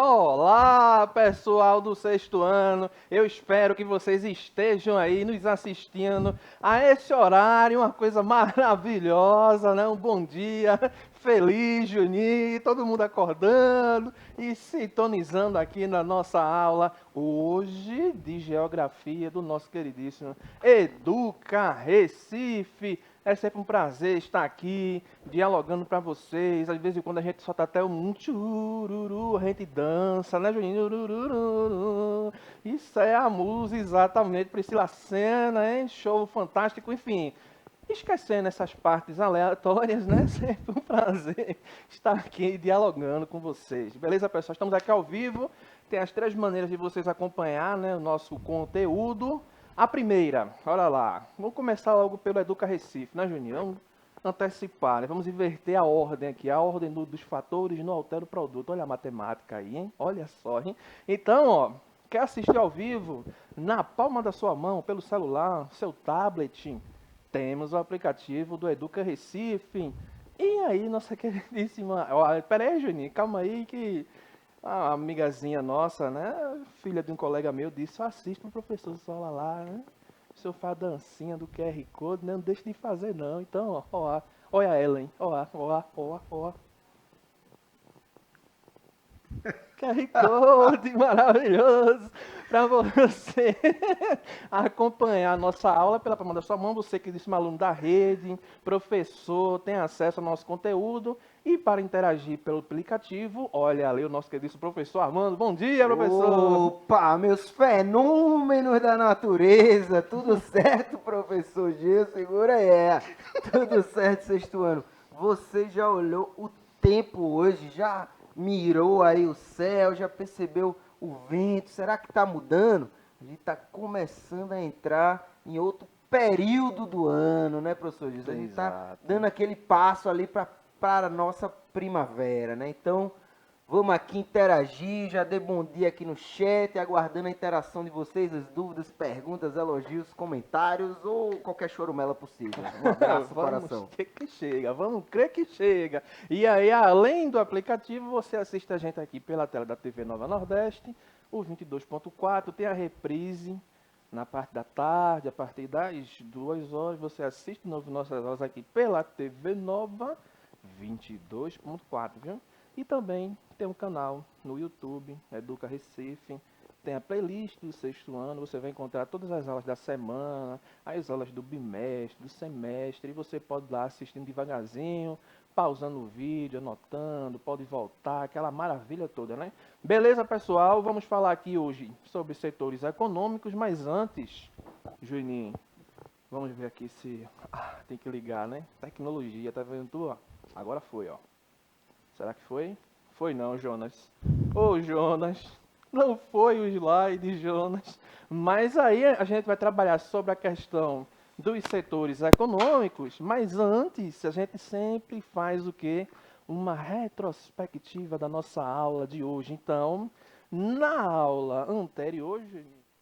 Olá, pessoal do sexto ano. Eu espero que vocês estejam aí nos assistindo a esse horário, uma coisa maravilhosa, né? Um bom dia, feliz Juninho, todo mundo acordando e sintonizando aqui na nossa aula hoje de geografia do nosso queridíssimo Educa Recife. É sempre um prazer estar aqui, dialogando para vocês. Às vezes, quando a gente solta até um tchururu, a gente dança, né, Juninho? Urururu. Isso é a música, exatamente. Priscila Senna, hein? Show fantástico. Enfim, esquecendo essas partes aleatórias, né? Sempre um prazer estar aqui dialogando com vocês. Beleza, pessoal? Estamos aqui ao vivo. Tem as três maneiras de vocês acompanhar, né, o nosso conteúdo. A primeira, olha lá, vamos começar logo pelo Educa Recife, né, Juninho? Vamos antecipar, né? Vamos inverter a ordem aqui, a ordem dos fatores não altera o produto. Olha a matemática aí, hein? Olha só, hein? Então, ó, quer assistir ao vivo? Na palma da sua mão, pelo celular, seu tablet, temos o aplicativo do Educa Recife. E aí, nossa queridíssima... Ó, pera aí, Juninho, calma aí que... A amigazinha nossa, né? Filha de um colega meu, disse: só assista o professor Sola lá, né? Se eu faz dancinha do QR Code, né? Não deixe de fazer, não. Então, ó, olha a Ellen, ó. QR Code maravilhoso para você acompanhar a nossa aula pela palma da sua mão. Você que disse aluno da rede, professor, tem acesso ao nosso conteúdo. E para interagir pelo aplicativo, olha ali o nosso querido professor Armando. Bom dia, professor! Opa, meus fenômenos da natureza, tudo certo, professor Gil? Segura aí, tudo certo, sexto ano. Você já olhou o tempo hoje? Já mirou aí o céu? Já percebeu o vento? Será que está mudando? A gente está começando a entrar em outro período do ano, né, professor Gil? A gente está dando aquele passo ali para a nossa primavera, né? Então... vamos aqui interagir, já dei bom dia aqui no chat, aguardando a interação de vocês, as dúvidas, perguntas, elogios, comentários ou qualquer chorumela possível. Um abraço no coração. Vamos crer que chega. E aí, além do aplicativo, você assiste a gente aqui pela tela da TV Nova Nordeste, o 22.4, tem a reprise na parte da tarde, a partir das 2 horas, você assiste nossas aulas aqui pela TV Nova 22.4, viu? E também tem um canal no YouTube, Educa Recife. Tem a playlist do sexto ano, você vai encontrar todas as aulas da semana, as aulas do bimestre, do semestre, e você pode ir lá assistindo devagarzinho, pausando o vídeo, anotando, pode voltar, aquela maravilha toda, né? Beleza, pessoal? Vamos falar aqui hoje sobre setores econômicos, mas antes, Juninho, vamos ver aqui se... tem que ligar, né? Tecnologia, tá vendo tu, ó? Agora foi, ó. Será que foi? Foi não, Jonas. Ô, Jonas, não foi o slide, Jonas. Mas aí a gente vai trabalhar sobre a questão dos setores econômicos, mas antes a gente sempre faz o quê? Uma retrospectiva da nossa aula de hoje. Então, na aula anterior,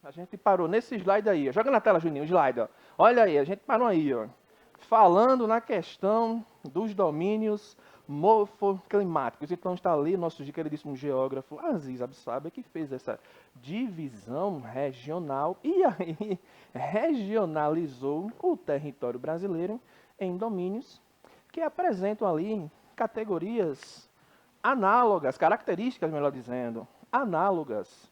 a gente parou nesse slide aí. Ó. Joga na tela, Juninho, o slide. Ó. Olha aí, a gente parou aí, ó. Falando na questão dos domínios morfoclimáticos. Então está ali nosso queridíssimo geógrafo Aziz Absaber, que fez essa divisão regional e aí regionalizou o território brasileiro em domínios que apresentam ali categorias análogas, características, melhor dizendo, análogas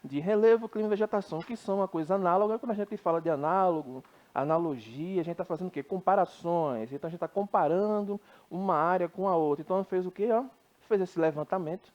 de relevo, clima e vegetação, que são uma coisa análoga. Quando a gente fala de análogo, analogia, a gente está fazendo o quê? Comparações. Então a gente está comparando uma área com a outra. Então fez o quê? Ó? Fez esse levantamento,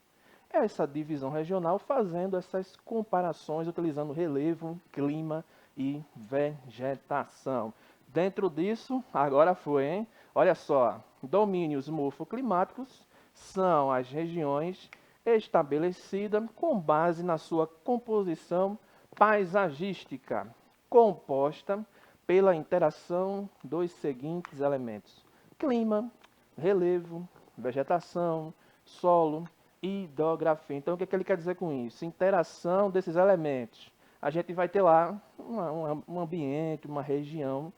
essa divisão regional, fazendo essas comparações, utilizando relevo, clima e vegetação. Dentro disso, agora foi, hein? Olha só, domínios morfoclimáticos são as regiões estabelecida com base na sua composição paisagística, composta pela interação dos seguintes elementos: clima, relevo, vegetação, solo e hidrografia. Então, o que é que ele quer dizer com isso? Interação desses elementos. A gente vai ter lá um ambiente, uma região,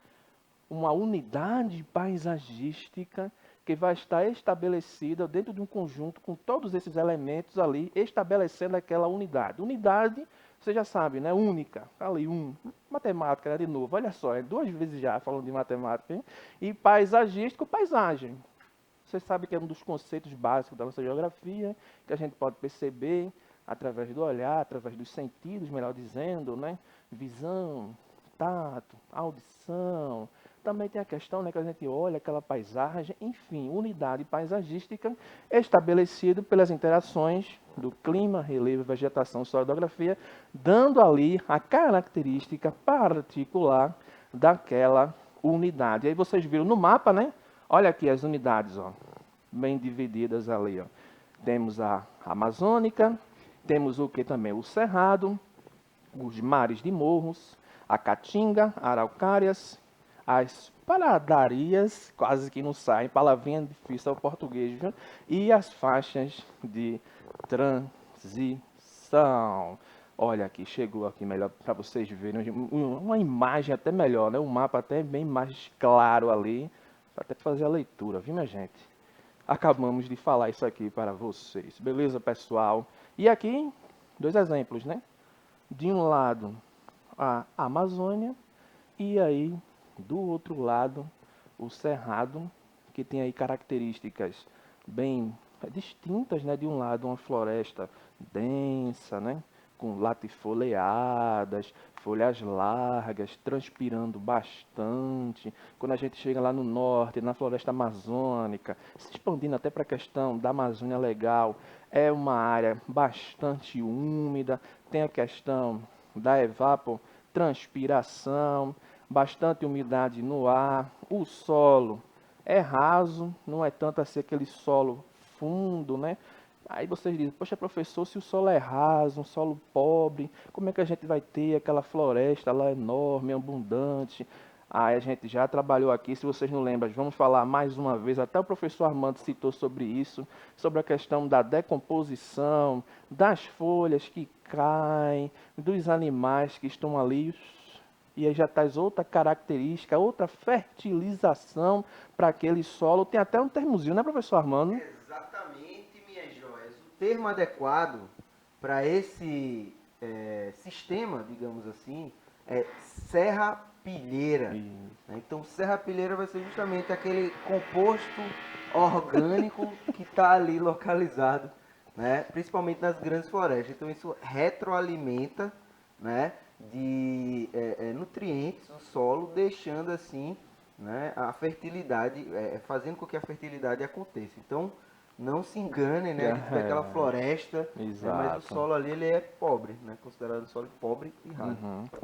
uma unidade paisagística que vai estar estabelecida dentro de um conjunto com todos esses elementos ali, estabelecendo aquela unidade. Unidade, você já sabe, né? Única. Ali, matemática, né? De novo. Olha só, é 2 vezes já falando de matemática. Hein? E paisagístico, paisagem. Você sabe que é um dos conceitos básicos da nossa geografia, que a gente pode perceber através do olhar, através dos sentidos, melhor dizendo, né? Visão, tato, audição. Também tem a questão, né, que a gente olha aquela paisagem, enfim, unidade paisagística estabelecida pelas interações do clima, relevo, vegetação, solidografia, dando ali a característica particular daquela unidade. E aí vocês viram no mapa, né? Olha aqui as unidades, ó, bem divididas ali, ó. Temos a amazônica, temos o que também? O cerrado, os mares de morros, a caatinga, araucárias, as paradarias, quase que não saem, palavrinha difícil ao português, viu? E as faixas de transição. Olha aqui, chegou aqui melhor para vocês verem, uma imagem até melhor, né? Um mapa até bem mais claro ali, até fazer a leitura, viu, minha gente? Acabamos de falar isso aqui para vocês, beleza, pessoal? E aqui, 2 exemplos, né? De um lado, a Amazônia, e aí, do outro lado, o Cerrado, que tem aí características bem distintas, né? De um lado, uma floresta densa, né? Com latifoleadas, folhas largas, transpirando bastante. Quando a gente chega lá no norte, na floresta amazônica, se expandindo até para a questão da Amazônia Legal, é uma área bastante úmida, tem a questão da evapotranspiração, bastante umidade no ar, o solo é raso, não é tanto assim aquele solo fundo, né? Aí vocês dizem, poxa professor, se o solo é raso, um solo pobre, como é que a gente vai ter aquela floresta lá enorme, abundante? Aí a gente já trabalhou aqui, se vocês não lembram, vamos falar mais uma vez, até o professor Armando citou sobre isso, sobre a questão da decomposição, das folhas que caem, dos animais que estão ali, e aí já traz outra característica, outra fertilização para aquele solo. Tem até um termozinho, né, professor Armando? Exatamente, minhas joias. O termo adequado para esse sistema, digamos assim, é serrapilheira. Isso. Então, serrapilheira vai ser justamente aquele composto orgânico que está ali localizado, né? Principalmente nas grandes florestas. Então, isso retroalimenta, né, de nutrientes do solo, deixando assim, né, a fertilidade, fazendo com que a fertilidade aconteça. Então, não se engane, né, que tiver aquela floresta, mas o Exato. solo ali ele é pobre, né, considerado solo pobre e raso.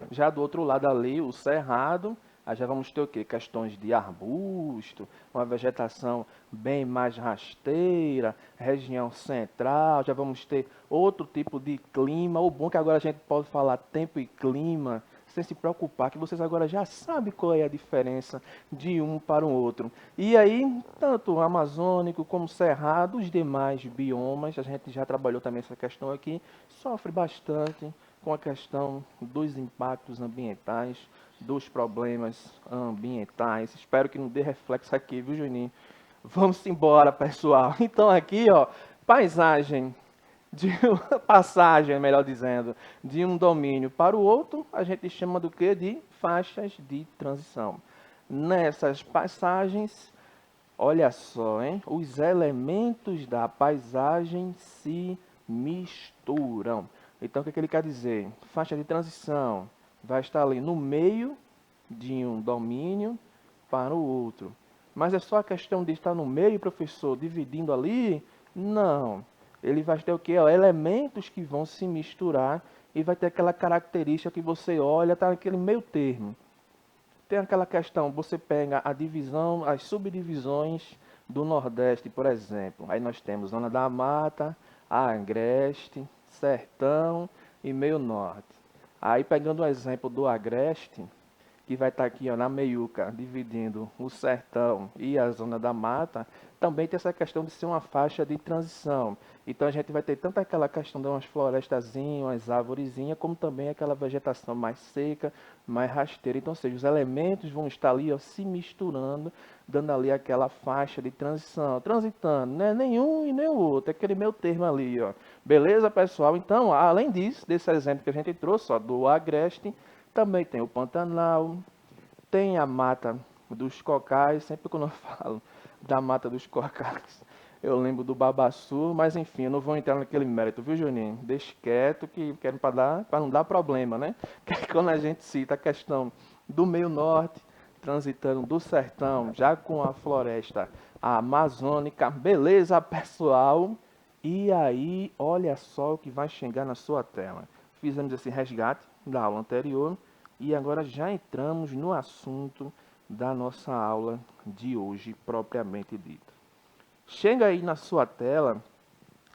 Já do outro lado ali, o cerrado, aí já vamos ter o quê? Questões de arbusto, uma vegetação bem mais rasteira, região central, já vamos ter outro tipo de clima. O bom é que agora a gente pode falar tempo e clima, sem se preocupar, que vocês agora já sabem qual é a diferença de um para o outro. E aí, tanto o amazônico como o cerrado, os demais biomas, a gente já trabalhou também essa questão aqui, sofre bastante com a questão dos impactos ambientais, dos problemas ambientais. Espero que não dê reflexo aqui, viu, Juninho? Vamos embora, pessoal. Então aqui, ó, paisagem de uma passagem, melhor dizendo, de um domínio para o outro, a gente chama do que? De faixas de transição. Nessas passagens, olha só, hein? Os elementos da paisagem se misturam. Então, o que ele quer dizer? Faixa de transição vai estar ali no meio de um domínio para o outro. Mas é só a questão de estar no meio, professor, dividindo ali? Não. Ele vai ter o quê? Elementos que vão se misturar e vai ter aquela característica que você olha, está naquele meio termo. Tem aquela questão, você pega a divisão, as subdivisões do Nordeste, por exemplo. Aí nós temos Zona da Mata, Agreste, Sertão e Meio Norte. Aí pegando o exemplo do Agreste, que vai estar aqui ó, na meiuca, dividindo o sertão e a zona da mata, também tem essa questão de ser uma faixa de transição. Então a gente vai ter tanto aquela questão de umas florestazinhas, umas arvorezinhas, como também aquela vegetação mais seca, mais rasteira. Então, ou seja, os elementos vão estar ali ó, se misturando, dando ali aquela faixa de transição, transitando, né? Nenhum e nem o outro, é aquele meio termo ali, ó. Beleza, pessoal? Então, além disso, desse exemplo que a gente trouxe, ó, do Agreste, também tem o Pantanal, tem a Mata dos Cocais, sempre quando eu falo da Mata dos Cocais, eu lembro do Babaçu, mas enfim, eu não vou entrar naquele mérito, viu, Juninho? Deixa quieto, que quero para não dar problema, né? Que quando a gente cita a questão do meio norte, transitando do sertão, já com a floresta amazônica, beleza, pessoal? E aí, olha só o que vai chegar na sua tela. Fizemos esse resgate da aula anterior e agora já entramos no assunto da nossa aula de hoje, propriamente dita. Chega aí na sua tela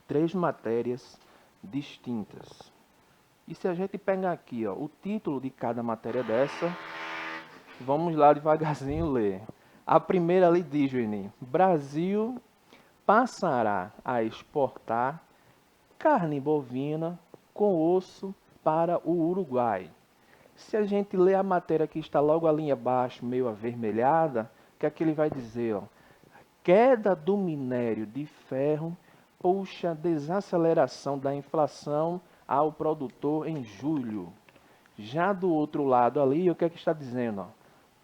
3 matérias distintas. E se a gente pegar aqui ó, o título de cada matéria dessa, vamos lá devagarzinho ler. A primeira ali diz, Juninho, Brasil passará a exportar carne bovina com osso para o Uruguai. Se a gente ler a matéria que está logo ali abaixo, meio avermelhada, o que é que ele vai dizer? Ó? Queda do minério de ferro puxa desaceleração da inflação ao produtor em julho. Já do outro lado ali, o que é que está dizendo? Ó?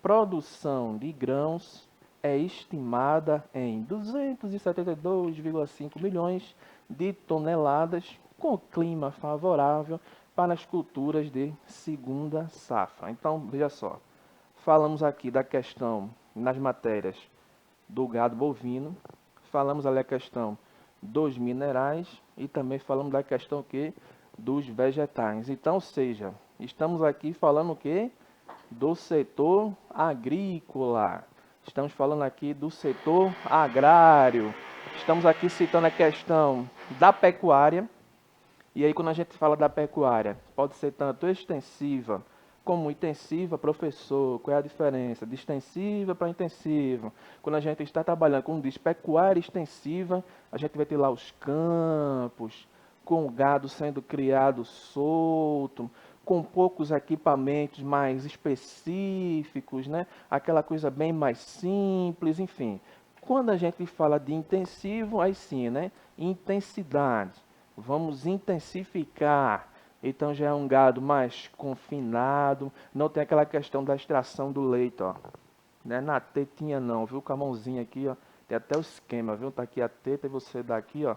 Produção de grãos é estimada em 272,5 milhões de toneladas, com clima favorável para as culturas de segunda safra. Então, veja só, falamos aqui da questão nas matérias do gado bovino, falamos ali a questão dos minerais e também falamos da questão que dos vegetais. Então, ou seja, estamos aqui falando o que? Do setor agrícola. Estamos falando aqui do setor agrário. Estamos aqui citando a questão da pecuária. E aí, quando a gente fala da pecuária, pode ser tanto extensiva como intensiva, professor. Qual é a diferença de extensiva para intensiva? Quando a gente está trabalhando, como diz, pecuária extensiva, a gente vai ter lá os campos, com o gado sendo criado solto, com poucos equipamentos mais específicos, né? Aquela coisa bem mais simples, enfim. Quando a gente fala de intensivo, aí sim, né? Intensidade. Vamos intensificar. Então já é um gado mais confinado, não tem aquela questão da extração do leite, ó. Não é na tetinha não, viu? Com a mãozinha aqui, ó. Tem até o esquema, viu? Tá aqui a teta e você dá aqui, ó.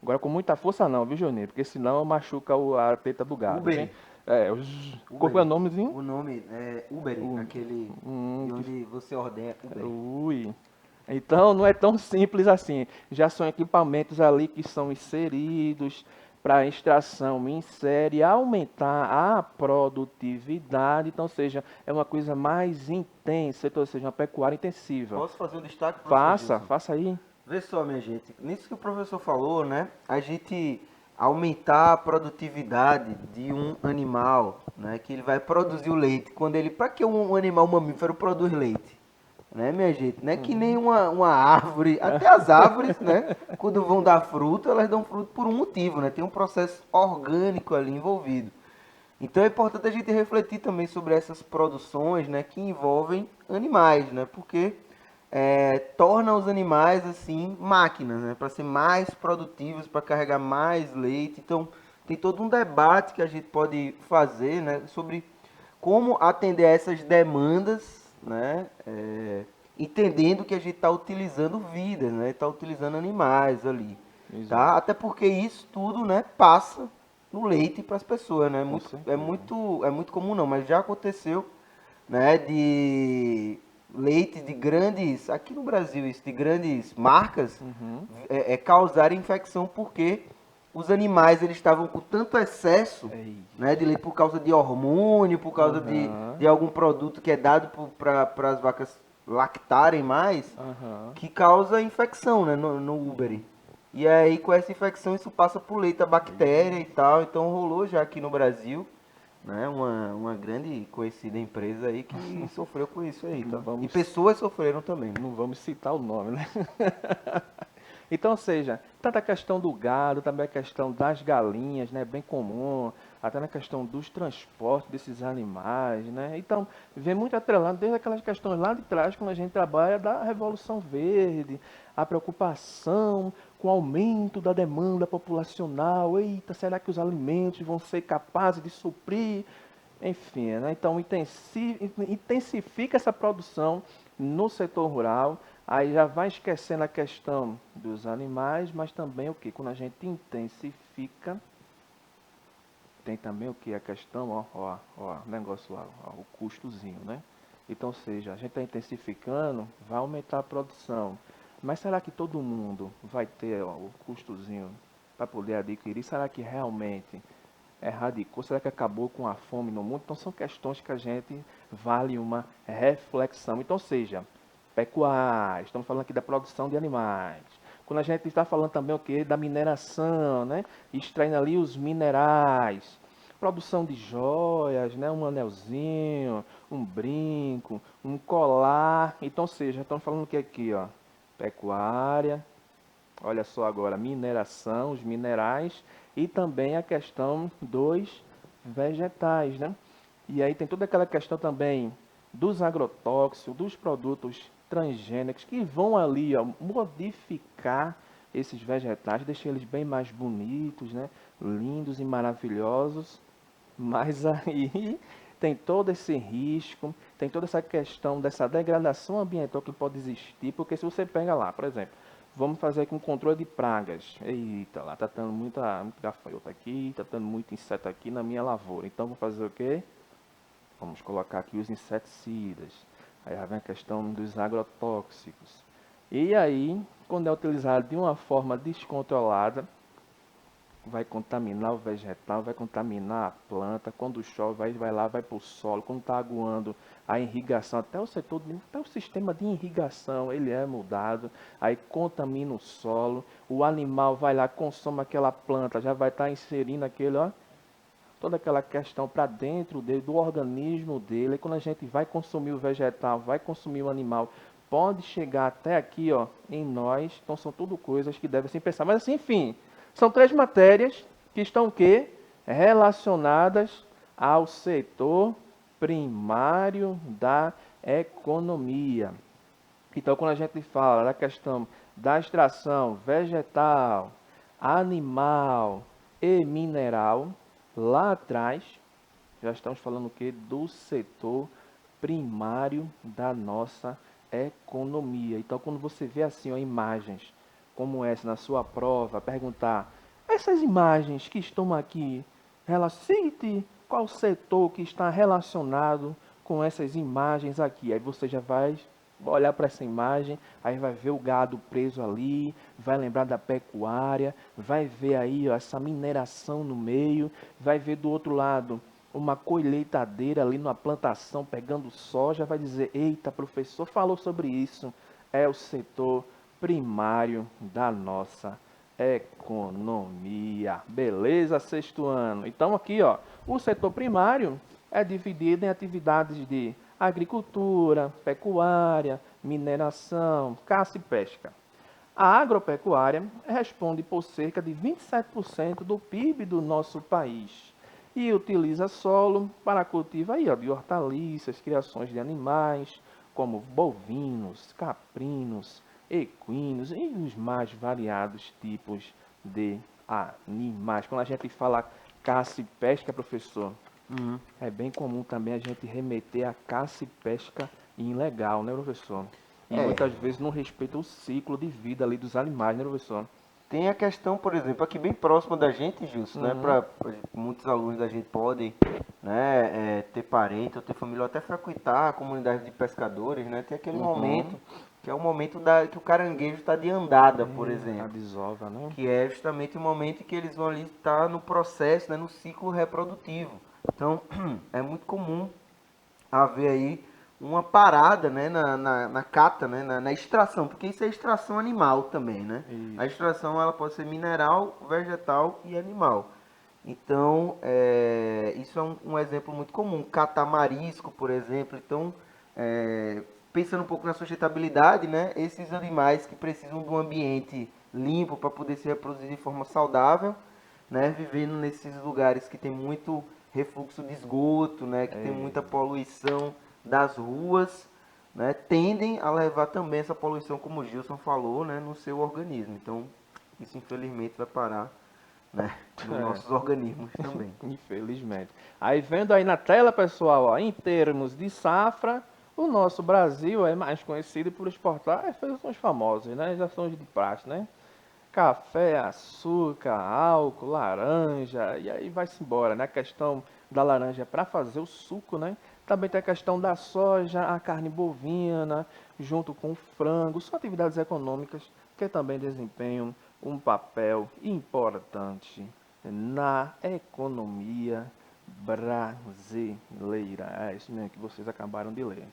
Agora com muita força não, viu, Juninho? Porque senão machuca a teta do gado. Uber. Qual foi o nomezinho? O nome é Uber, aquele de onde você ordena Uber. Ui. Então não é tão simples assim. Já são equipamentos ali que são inseridos para extração em série, aumentar a produtividade. Então, ou seja, é uma coisa mais intensa, então, ou seja, uma pecuária intensiva. Posso fazer um destaque? Professor Gilson? Faça aí. Vê só, minha gente, nisso que o professor falou, né? A gente aumentar a produtividade de um animal, né? Que ele vai produzir o leite. Quando ele, para que um animal mamífero produz leite? Né, minha gente? Não é que nem uma árvore, até as árvores, né? Quando vão dar fruto, elas dão fruto por um motivo, né? Tem um processo orgânico ali envolvido. Então é importante a gente refletir também sobre essas produções, né? Que envolvem animais, né? Porque torna os animais assim máquinas, né, para ser mais produtivos, para carregar mais leite. Então tem todo um debate que a gente pode fazer, né, sobre como atender a essas demandas, né, entendendo que a gente está utilizando vidas, né, está utilizando animais ali, tá? Até porque isso tudo, né, passa no leite para as pessoas, né? É muito comum não, mas já aconteceu, né, de leite de grandes, aqui no Brasil, isso, de grandes marcas, causar infecção porque os animais eles estavam com tanto excesso, né, de leite por causa de hormônio, por causa de algum produto que é dado para as vacas lactarem mais, que causa infecção, né, no úbere. E aí com essa infecção isso passa por leite, a bactéria e tal, então rolou já aqui no Brasil né? Uma grande e conhecida empresa aí que sofreu com isso aí, tá? Vamos- E pessoas sofreram também. Não vamos citar o nome, né? Então, ou seja, tanto a questão do gado, também a questão das galinhas, né, bem comum, até na questão dos transportes desses animais, né? Então, vem muito atrelado desde aquelas questões lá de trás, quando a gente trabalha da Revolução Verde, a preocupação com o aumento da demanda populacional. Eita, será que os alimentos vão ser capazes de suprir? Enfim, né? Então intensifica essa produção no setor rural, aí já vai esquecendo a questão dos animais, mas também o que? Quando a gente intensifica, tem também o que? A questão, negócio lá, ó, o custozinho, né? Então, ou seja, a gente está intensificando, vai aumentar a produção. Mas será que todo mundo vai ter ó, o custozinho para poder adquirir? Será que realmente erradicou? Será que acabou com a fome no mundo? Então são questões que a gente vale uma reflexão. Então, seja pecuária, estamos falando aqui da produção de animais. Quando a gente está falando também o que? Da mineração, né? Extraindo ali os minerais. Produção de joias, né? Um anelzinho, um brinco, um colar. Então, seja, estamos falando o que aqui, ó? Pecuária, olha só agora, mineração, os minerais e também a questão dos vegetais, né? E aí tem toda aquela questão também dos agrotóxicos, dos produtos transgênicos que vão ali ó, modificar esses vegetais, deixar eles bem mais bonitos, né? Lindos e maravilhosos. Mas aí tem todo esse risco, tem toda essa questão dessa degradação ambiental que pode existir, porque se você pega lá, por exemplo, vamos fazer aqui um controle de pragas. Eita, lá tá tendo muito gafanhoto aqui, tá tendo muito inseto aqui na minha lavoura. Então vou fazer o quê? Vamos colocar aqui os inseticidas. Aí já vem a questão dos agrotóxicos. E aí, quando é utilizado de uma forma descontrolada, vai contaminar o vegetal, vai contaminar a planta. Quando chove, vai lá, vai para o solo. Quando está aguando a irrigação, até o setor, até o sistema de irrigação, ele é mudado. Aí contamina o solo. O animal vai lá, consome aquela planta, já vai estar inserindo aquele, ó, toda aquela questão para dentro dele, do organismo dele. E quando a gente vai consumir o vegetal, vai consumir o animal, pode chegar até aqui, ó, em nós. Então são tudo coisas que devem se pensar. Mas assim, enfim, são três matérias que estão o quê? Relacionadas ao setor primário da economia. Então, quando a gente fala da questão da extração vegetal, animal e mineral, lá atrás, já estamos falando o quê? Do setor primário da nossa economia. Então, quando você vê assim, ó, imagens como essa na sua prova, perguntar, essas imagens que estão aqui, cite qual setor que está relacionado com essas imagens aqui. Aí você já vai olhar para essa imagem, aí vai ver o gado preso ali, vai lembrar da pecuária, vai ver aí ó, essa mineração no meio, vai ver do outro lado uma colheitadeira ali numa plantação pegando soja, vai dizer, eita, professor falou sobre isso, é o setor primário da nossa economia. Beleza, sexto ano. Então aqui, ó, o setor primário é dividido em atividades de agricultura, pecuária, mineração, caça e pesca. A agropecuária responde por cerca de 27% do PIB do nosso país e utiliza solo para cultivo aí, ó, de hortaliças, criações de animais, como bovinos, caprinos, equinos e os mais variados tipos de animais. Quando a gente fala caça e pesca, professor, é bem comum também a gente remeter a caça e pesca ilegal, né, professor? E É, muitas vezes não respeita o ciclo de vida ali dos animais, né, professor? tem a questão, por exemplo, aqui bem próximo da gente, Gilson, né? Muitos alunos da gente podem, né, ter parente ou ter família ou até frequentar a comunidade de pescadores, né? Tem aquele momento que é o momento que o caranguejo está de andada, por A exemplo. desova, né? Que é justamente o momento em que eles vão ali estar no processo, né, no ciclo reprodutivo. Então, é muito comum haver aí uma parada, né, na cata, né, na extração, porque isso é extração animal também, né? A Isso. extração ela pode ser mineral, vegetal e animal. Então, isso é um exemplo muito comum. Catar marisco, por exemplo. Então, pensando um pouco na sustentabilidade, né? Esses animais que precisam de um ambiente limpo para poder se reproduzir de forma saudável, né? Vivendo nesses lugares que tem muito refluxo de esgoto, né? Que tem muita poluição das ruas, né? Tendem a levar também essa poluição, como o Gilson falou, né? No seu organismo. Então, isso infelizmente vai parar, né? Nos É, nossos organismos também. infelizmente. Aí vendo aí na tela, pessoal, ó, em termos de safra, o nosso Brasil é mais conhecido por exportar refeições famosas, né? Já são de praxe, né? Café, açúcar, álcool, laranja, e aí vai-se embora, né? A questão da laranja é para fazer o suco, né? Também tem a questão da soja, a carne bovina, junto com o frango. São atividades econômicas que também desempenham um papel importante na economia brasileira. É isso mesmo que vocês acabaram de ler.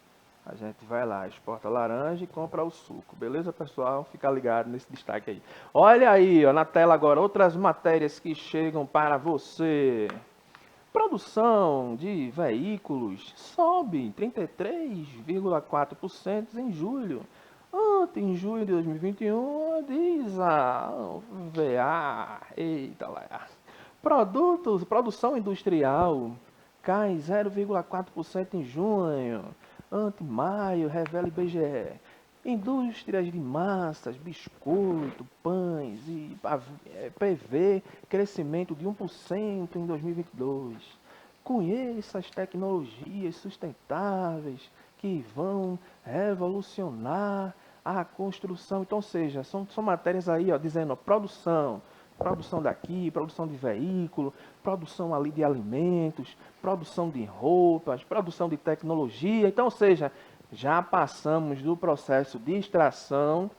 A gente vai lá, exporta laranja e compra o suco. Beleza, pessoal? Fica ligado nesse destaque aí. Olha aí, ó, na tela agora, outras matérias que chegam para você. Produção de veículos sobe 33,4% em julho. Ontem, em julho de 2021, diz a VA. Eita lá. Produção industrial cai 0,4% em junho. Ante maio, revela IBGE. Indústrias de massas, biscoito, pães e prevê crescimento de 1% em 2022. Conheça as tecnologias sustentáveis que vão revolucionar a construção. Então, seja, são matérias aí, ó, dizendo ó, produção daqui, produção de veículo, produção ali de alimentos, produção de roupas, produção de tecnologia. Então, ou seja, já passamos do processo de extração,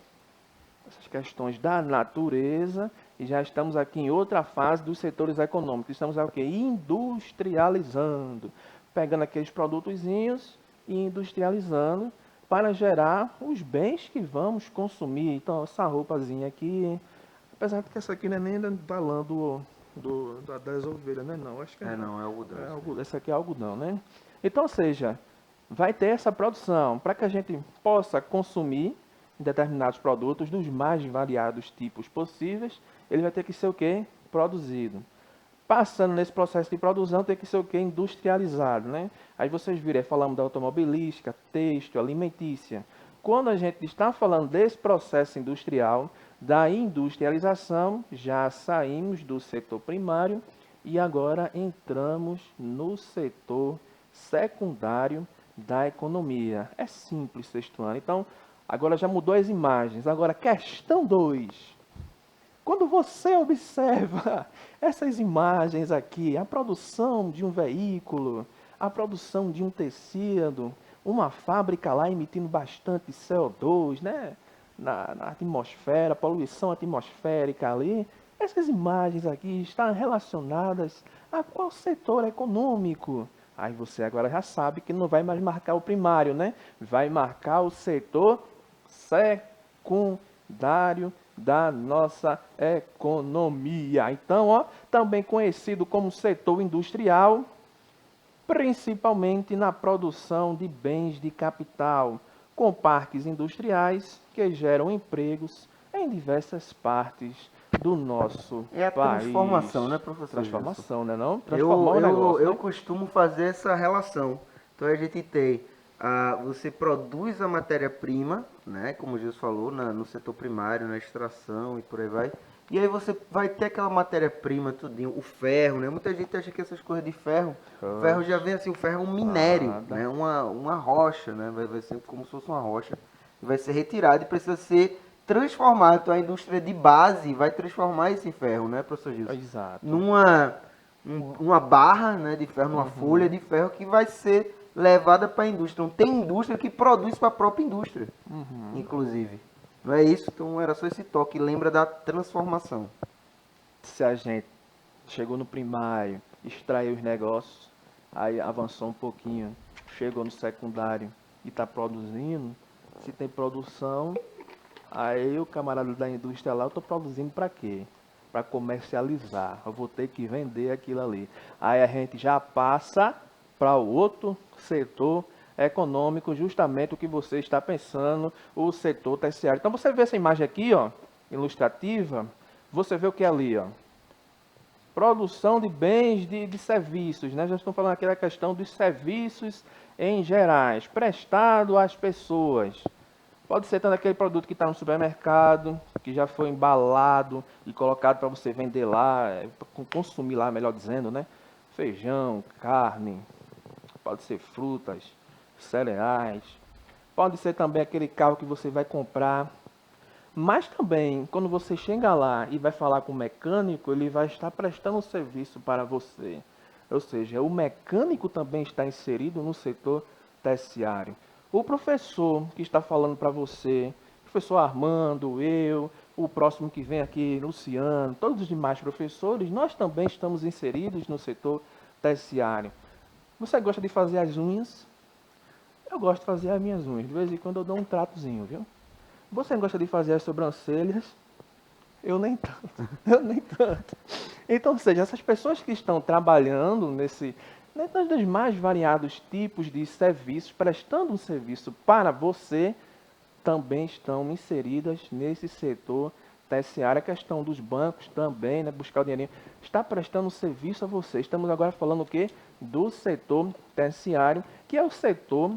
essas questões da natureza, e já estamos aqui em outra fase dos setores econômicos. Estamos aqui industrializando, pegando aqueles produtozinhos e industrializando para gerar os bens que vamos consumir. Então, essa roupazinha aqui, apesar de que essa aqui não é nem da lã das ovelhas, né? Não, acho que Não, é algodão. essa aqui é algodão, né? Então, ou seja, vai ter essa produção para que a gente possa consumir determinados produtos dos mais variados tipos possíveis. Ele vai ter que ser o quê? Produzido. Passando nesse processo de produção, tem que ser o quê? Industrializado, né? Aí vocês viram, falamos da automobilística, têxtil, alimentícia. Quando a gente está falando desse processo industrial, da industrialização, já saímos do setor primário e agora entramos no setor secundário da economia. É simples, sexto ano. Então, agora já mudou as imagens. Agora, questão 2. Quando você observa essas imagens aqui, a produção de um veículo, a produção de um tecido, uma fábrica lá emitindo bastante CO2, né? Na atmosfera, poluição atmosférica ali, essas imagens aqui estão relacionadas a qual setor econômico? Aí você agora já sabe que não vai mais marcar o primário, né? Vai marcar o setor secundário da nossa economia. Então, ó, também conhecido como setor industrial, principalmente na produção de bens de capital, com parques industriais que geram empregos em diversas partes do nosso É a país. transformação, né, professor? Transformação, né não? Eu, Transformar o negócio, eu né? costumo fazer essa relação. Então a gente tem, você produz a matéria-prima, né, como o Jesus falou, no setor primário, na extração e por aí vai. E aí você vai ter aquela matéria-prima, tudinho, o ferro, né? Muita gente acha que essas coisas de ferro, o ferro já vem assim, o ferro é um minério, Nada. né? Uma rocha, né? Vai ser como se fosse uma rocha. Vai ser retirado e precisa ser transformado. Então a indústria de base vai transformar esse ferro, né, professor Gilson? Exato. Uma barra, né, de ferro, uma folha de ferro que vai ser levada para a indústria. Então, tem indústria que produz para a própria indústria, inclusive. Não é isso? Então era só esse toque. Lembra da transformação. Se a gente chegou no primário, extraiu os negócios, aí avançou um pouquinho, chegou no secundário e está produzindo, se tem produção, aí o camarada da indústria lá, eu estou produzindo para quê? para comercializar. Eu vou ter que vender aquilo ali. Aí a gente já passa para o outro setor econômico, justamente o que você está pensando, o setor terciário. Então você vê essa imagem aqui, ó, ilustrativa, você vê o que é ali, ó. Produção de bens, de serviços, né? Já estamos falando aqui da questão dos serviços em gerais, prestado às pessoas. Pode ser tanto aquele produto que está no supermercado, que já foi embalado e colocado para você vender lá, consumir lá, melhor dizendo, né? Feijão, carne, pode ser frutas, cereais. Pode ser também aquele carro que você vai comprar. Mas também, quando você chega lá e vai falar com o mecânico, ele vai estar prestando um serviço para você. Ou seja, o mecânico também está inserido no setor terciário. O professor que está falando para você, professor Armando, eu, o próximo que vem aqui, Luciano, todos os demais professores, nós também estamos inseridos no setor terciário. Você gosta de fazer as unhas? Eu gosto de fazer as minhas unhas. De vez em quando eu dou um tratozinho, viu? Você gosta de fazer as sobrancelhas? Eu nem tanto. Eu nem tanto. Então, ou seja, essas pessoas que estão trabalhando nos mais variados tipos de serviços, prestando um serviço para você, também estão inseridas nesse setor terciário. A questão dos bancos também, né, buscar o dinheirinho, está prestando um serviço a você. Estamos agora falando o quê? Do setor terciário, que é o setor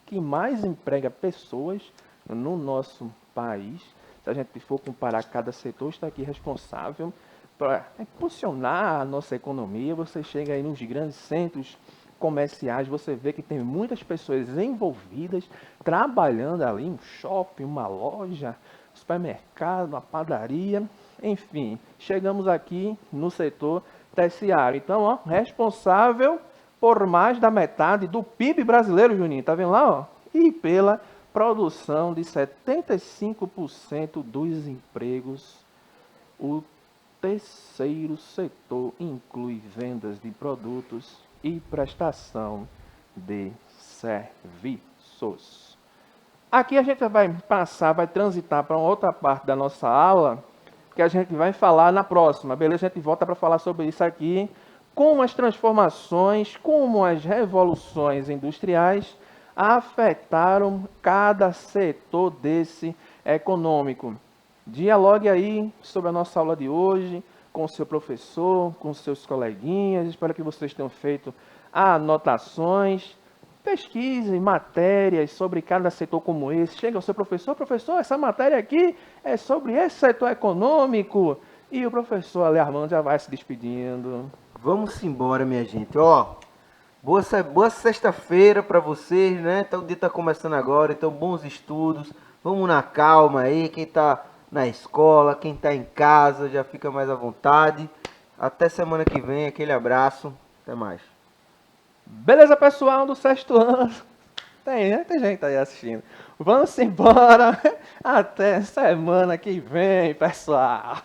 que mais emprega pessoas no nosso país. Se a gente for comparar, cada setor está aqui responsável para impulsionar a nossa economia. Você chega aí nos grandes centros comerciais, você vê que tem muitas pessoas envolvidas, trabalhando ali, um shopping, uma loja, supermercado, uma padaria, enfim. Chegamos aqui no setor terciário. Então, ó, responsável por mais da metade do PIB brasileiro, Juninho. Tá vendo lá, ó? E pela produção de 75% dos empregos. O terceiro setor inclui vendas de produtos e prestação de serviços. Aqui a gente vai transitar para uma outra parte da nossa aula, que a gente vai falar na próxima, beleza? A gente volta para falar sobre isso aqui, como as transformações, como as revoluções industriais afetaram cada setor desse econômico. Dialogue aí sobre a nossa aula de hoje com o seu professor, com seus coleguinhas. Espero que vocês tenham feito anotações. Pesquisem matérias sobre cada setor como esse. Chega ao seu professor, professor, essa matéria aqui é sobre esse setor econômico. E o professor Ale Armando já vai se despedindo. Vamos embora, minha gente. Ó, boa sexta-feira para vocês, né? Então, o dia tá começando agora, então bons estudos. Vamos na calma aí, quem tá na escola, quem tá em casa, já fica mais à vontade. Até semana que vem, aquele abraço. Até mais. Beleza, pessoal do sexto ano? Tem gente aí assistindo. Vamos embora. Até semana que vem, pessoal.